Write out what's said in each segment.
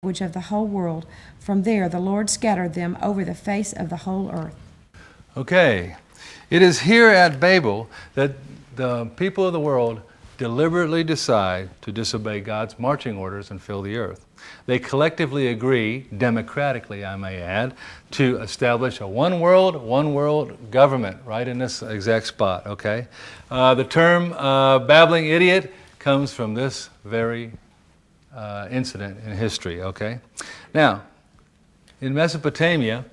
language of the whole world. From there the Lord scattered them over the face of the whole earth. Okay, it is here at Babel that the people of the world deliberately decide to disobey God's marching orders and fill the earth. They collectively agree, democratically I may add, to establish a one world government right in this exact spot, okay? The term babbling idiot comes from this very incident in history, okay? Now, in Mesopotamia,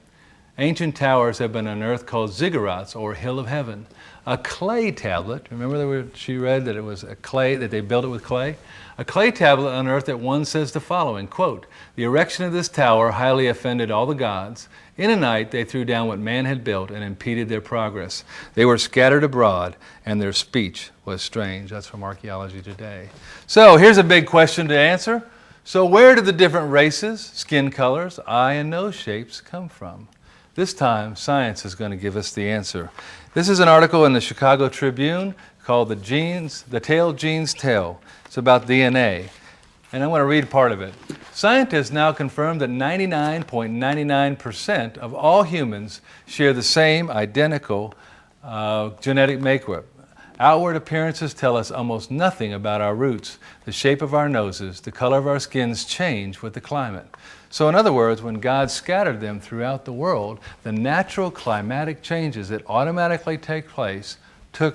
ancient towers have been unearthed called ziggurats, or hill of heaven. A clay tablet, remember she read that it was a clay, that they built it with clay? A clay tablet unearthed at one says the following, quote, "The erection of this tower highly offended all the gods. In a night they threw down what man had built and impeded their progress. They were scattered abroad, and their speech was strange." That's from Archaeology Today. So here's a big question to answer. So where did the different races, skin colors, eye and nose shapes come from? This time, science is going to give us the answer. This is an article in the Chicago Tribune called The Tale Genes Tell. It's about DNA. And I want to read part of it. Scientists now confirm that 99.99% of all humans share the same identical genetic makeup. Outward appearances tell us almost nothing about our roots. The shape of our noses, the color of our skins change with the climate. So in other words, when God scattered them throughout the world, the natural climatic changes that automatically took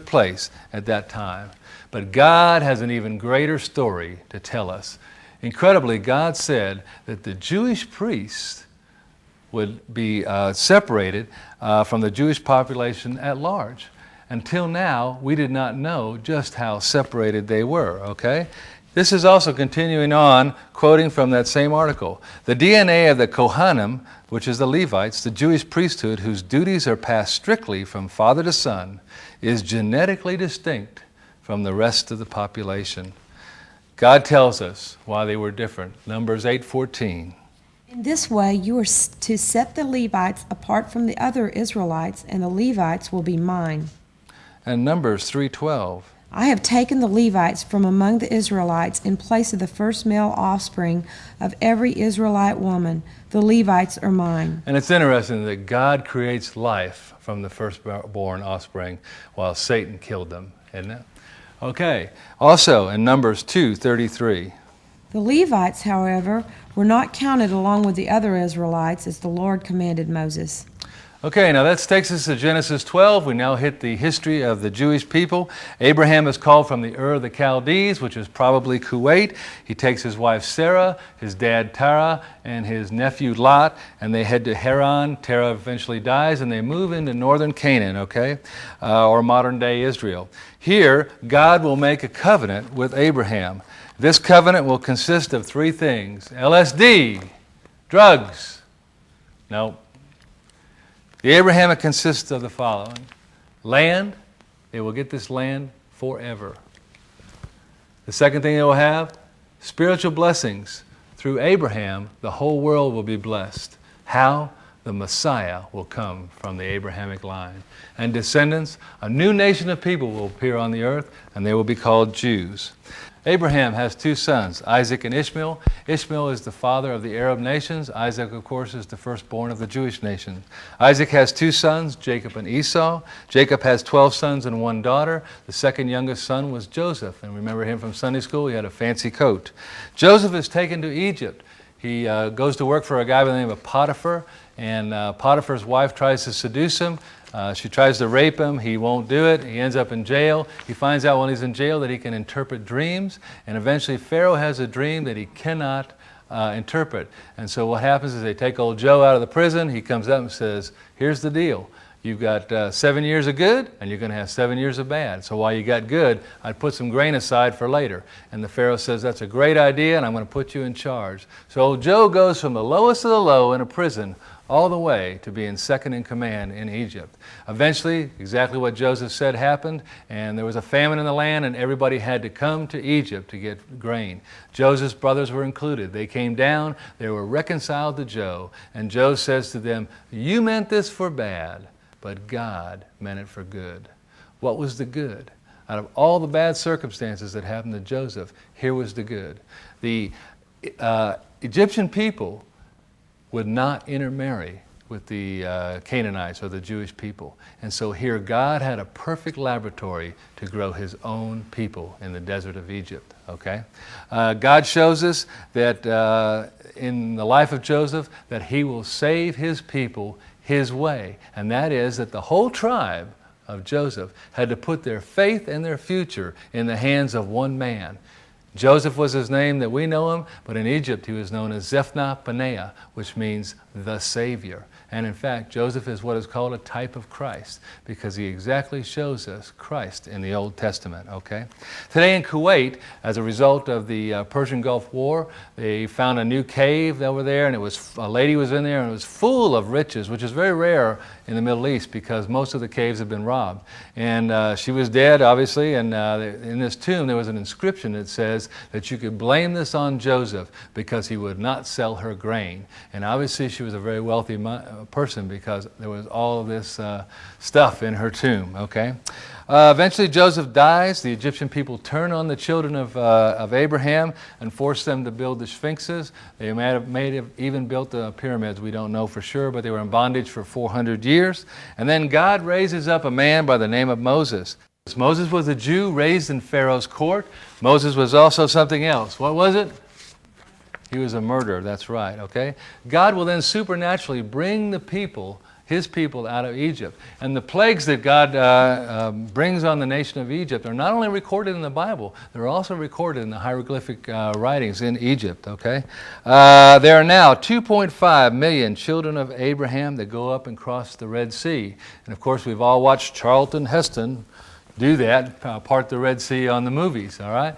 place at that time. But God has an even greater story to tell us. Incredibly, God said that the Jewish priests would be separated from the Jewish population at large. Until now, we did not know just how separated they were, okay? This is also continuing on, quoting from that same article. The DNA of the Kohanim, which is the Levites, the Jewish priesthood whose duties are passed strictly from father to son, is genetically distinct from the rest of the population. God tells us why they were different. Numbers 8:14. In this way you are to set the Levites apart from the other Israelites, and the Levites will be mine. And Numbers 3:12. I have taken the Levites from among the Israelites in place of the first male offspring of every Israelite woman. The Levites are mine. And it's interesting that God creates life from the firstborn offspring while Satan killed them, isn't it? Okay. Also in Numbers 2:33. The Levites, however, were not counted along with the other Israelites as the Lord commanded Moses. Okay, now that takes us to Genesis 12. We now hit the history of the Jewish people. Abraham is called from the Ur of the Chaldees, which is probably Kuwait. He takes his wife Sarah, his dad Terah, and his nephew Lot, and they head to Haran. Terah eventually dies, and they move into northern Canaan, okay, or modern-day Israel. Here, God will make a covenant with Abraham. This covenant will consist of three things: LSD, drugs. No. The Abrahamic consists of the following: land, they will get this land forever. The second thing they will have, spiritual blessings. Through Abraham, the whole world will be blessed. How? The Messiah will come from the Abrahamic line. And descendants, a new nation of people will appear on the earth, and they will be called Jews. Abraham has two sons, Isaac and Ishmael. Ishmael is the father of the Arab nations. Isaac, of course, is the firstborn of the Jewish nation. Isaac has two sons, Jacob and Esau. Jacob has 12 sons and one daughter. The second youngest son was Joseph. And remember him from Sunday school? He had a fancy coat. Joseph is taken to Egypt. He goes to work for a guy by the name of Potiphar. And Potiphar's wife tries to seduce him. She tries to rape him. He won't do it. He ends up in jail. He finds out when he's in jail that he can interpret dreams. And eventually Pharaoh has a dream that he cannot interpret. And so what happens is they take old Joe out of the prison. He comes up and says, here's the deal. You've got 7 years of good, and you're going to have 7 years of bad. So while you got good, I'd put some grain aside for later. And the Pharaoh says, that's a great idea, and I'm going to put you in charge. So old Joe goes from the lowest of the low in a prison all the way to being second in command in Egypt. Eventually, exactly what Joseph said happened, and there was a famine in the land, and everybody had to come to Egypt to get grain. Joseph's brothers were included. They came down, they were reconciled to Joe, and Joe says to them, you meant this for bad, but God meant it for good. What was the good? Out of all the bad circumstances that happened to Joseph, here was the good. The Egyptian people would not intermarry with the Canaanites or the Jewish people. And so here God had a perfect laboratory to grow his own people in the desert of Egypt, okay? God shows us that in the life of Joseph that he will save his people his way. And that is that the whole tribe of Joseph had to put their faith and their future in the hands of one man. Joseph was his name that we know him, but in Egypt he was known as Zephnath-Paneah, which means the Savior. And in fact, Joseph is what is called a type of Christ because he exactly shows us Christ in the Old Testament, okay? Today in Kuwait, as a result of the Persian Gulf War, they found a new cave over there, and a lady was in there, and it was full of riches, which is very rare in the Middle East because most of the caves have been robbed. And she was dead, obviously, and in this tomb there was an inscription that says that you could blame this on Joseph because he would not sell her grain. And obviously she was a very wealthy person because there was all of this stuff in her tomb, okay? Eventually Joseph dies. The Egyptian people turn on the children of Abraham and force them to build the sphinxes. They may have even built the pyramids. We don't know for sure, but they were in bondage for 400 years. And then God raises up a man by the name of Moses. Moses was a Jew raised in Pharaoh's court. Moses was also something else. What was it? He was a murderer, that's right, okay? God will then supernaturally bring the people, his people, out of Egypt. And the plagues that God brings on the nation of Egypt are not only recorded in the Bible, they're also recorded in the hieroglyphic writings in Egypt, okay? There are now 2.5 million children of Abraham that go up and cross the Red Sea. And of course, we've all watched Charlton Heston do that, part the Red Sea on the movies, all right?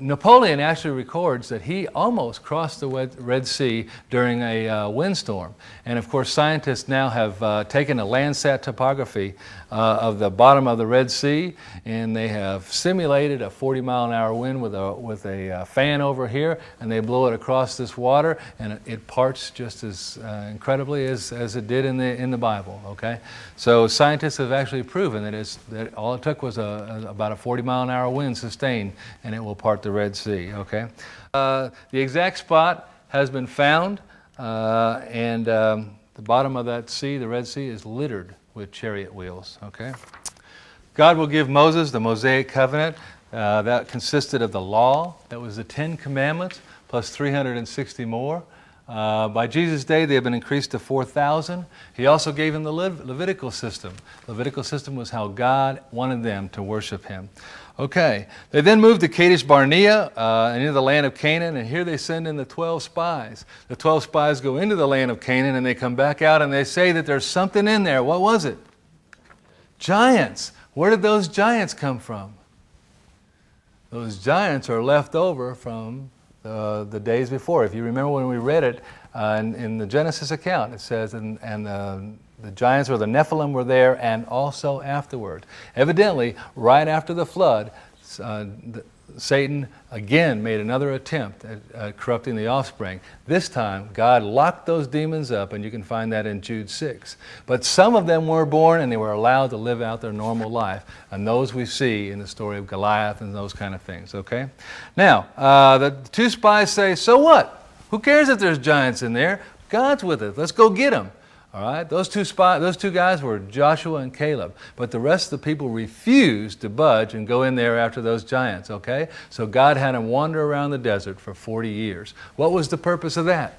Napoleon actually records that he almost crossed the Red Sea during a windstorm. And of course, scientists now have taken a Landsat topography of the bottom of the Red Sea, and they have simulated a 40-mile-an-hour wind with a fan over here, and they blow it across this water, and it parts just as incredibly as it did in the Bible. Okay, so scientists have actually proven that all it took was about a 40-mile-an-hour wind sustained, and it will part the Red Sea. Okay, the exact spot has been found, and the bottom of that sea, the Red Sea, is littered with chariot wheels, okay? God will give Moses the Mosaic covenant that consisted of the law, that was the 10 commandments, plus 360 more. By Jesus' day, they have been increased to 4,000. He also gave him the Levitical system. The Levitical system was how God wanted them to worship him. Okay, they then moved to Kadesh Barnea and into the land of Canaan, and here they send in the 12 spies. The 12 spies go into the land of Canaan, and they come back out, and they say that there's something in there. What was it? Giants. Where did those giants come from? Those giants are left over from the days before. If you remember when we read it in the Genesis account, it says, the giants or the Nephilim were there and also afterward. Evidently, right after the flood, Satan again made another attempt at corrupting the offspring. This time, God locked those demons up, and you can find that in Jude 6. But some of them were born, and they were allowed to live out their normal life. And those we see in the story of Goliath and those kind of things, okay? Now, the two spies say, so what? Who cares if there's giants in there? God's with us. Let's go get them. All right, those two guys were Joshua and Caleb, but the rest of the people refused to budge and go in there after those giants, okay? So God had them wander around the desert for 40 years. What was the purpose of that?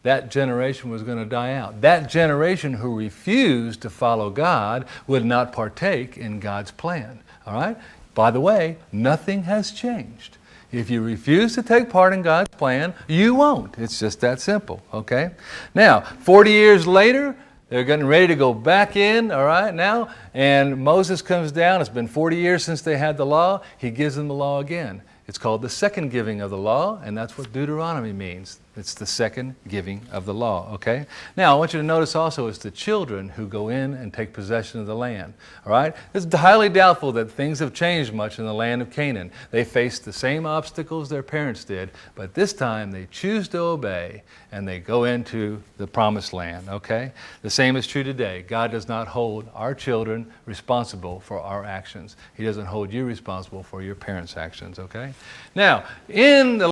That generation was going to die out. That generation who refused to follow God would not partake in God's plan, all right? By the way, nothing has changed. If you refuse to take part in God's plan, you won't. It's just that simple, okay? Now, 40 years later, they're getting ready to go back in, all right, now, and Moses comes down. It's been 40 years since they had the law. He gives them the law again. It's called the second giving of the law, and that's what Deuteronomy means. It's the second giving of the law, okay? Now, I want you to notice also it's the children who go in and take possession of the land, all right? It's highly doubtful that things have changed much in the land of Canaan. They faced the same obstacles their parents did, but this time they choose to obey and they go into the promised land, okay? The same is true today. God does not hold our children responsible for our actions. He doesn't hold you responsible for your parents' actions, okay? Now, in the